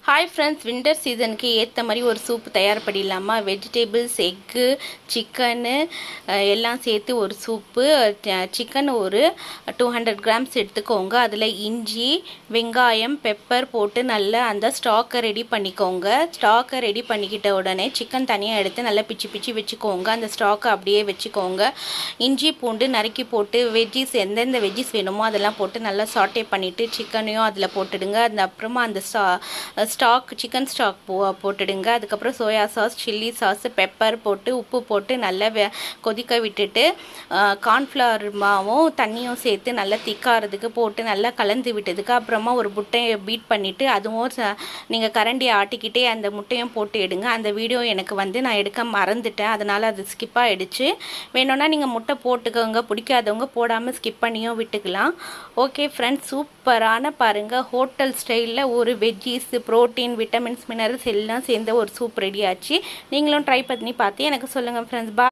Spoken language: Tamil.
ஹாய் ஃப்ரெண்ட்ஸ், வின்டர் சீசனுக்கு ஏற்ற மாதிரி ஒரு சூப் தயார் பண்ணிடலாமா? வெஜிடபிள்ஸ், எக்கு, சிக்கனு எல்லாம் சேர்த்து ஒரு சூப்பு. சிக்கன் ஒரு 200 கிராம்ஸ் எடுத்துக்கோங்க. அதில் இஞ்சி, வெங்காயம், பெப்பர் போட்டு நல்லா அந்த ஸ்டாக்கை ரெடி பண்ணிக்கோங்க. ஸ்டாக்கை ரெடி பண்ணிக்கிட்ட உடனே சிக்கன் தனியாக எடுத்து நல்லா பிச்சு பிச்சு வச்சுக்கோங்க. அந்த ஸ்டாக்கை அப்படியே வச்சுக்கோங்க. இஞ்சி பூண்டு நறுக்கி போட்டு வெஜ்ஜிஸ் எந்தெந்த வெஜ்ஜிஸ் வேணுமோ அதெல்லாம் போட்டு நல்லா சாட்டே பண்ணிவிட்டு சிக்கனையும் அதில் போட்டுடுங்க. அது அப்புறமா அந்த சிக்கன் ஸ்டாக் போட்டுடுங்க. அதுக்கப்புறம் soya sauce, chilli sauce, pepper போட்டு உப்பு போட்டு நல்லா கொதிக்க விட்டுட்டு கார்ன்ஃப்ளவர் மாவும் தண்ணியும் சேர்த்து நல்லா திக்காகிறதுக்கு போட்டு நல்லா கலந்து விட்டதுக்கு அப்புறமா ஒரு முட்டையை பீட் பண்ணிவிட்டு அதுவும் நீங்கள் கரண்டியை ஆட்டிக்கிட்டே அந்த முட்டையும் போட்டு எடுங்க. அந்த வீடியோ எனக்கு நான் எடுக்க மறந்துட்டேன், அதனால் அது ஸ்கிப் ஆகிடுச்சு. வேணும்னா நீங்கள் முட்டை போட்டுக்கோங்க, பிடிக்காதவங்க போடாமல் ஸ்கிப் பண்ணியும் விட்டுக்கலாம். ஓகே ஃப்ரெண்ட்ஸ், சூப்பரான பாருங்கள், ஹோட்டல் ஸ்டைலில் ஒரு வெஜ்ஜீஸ், ப்ரோட்டீன், விட்டமின்ஸ், மினரல்ஸ் எல்லாம் சேர்ந்த ஒரு சூப் ரெடி ஆச்சு. நீங்களும் ட்ரை பண்ணி பார்த்து எனக்கு சொல்லுங்கள் ஃப்ரெண்ட்ஸ்.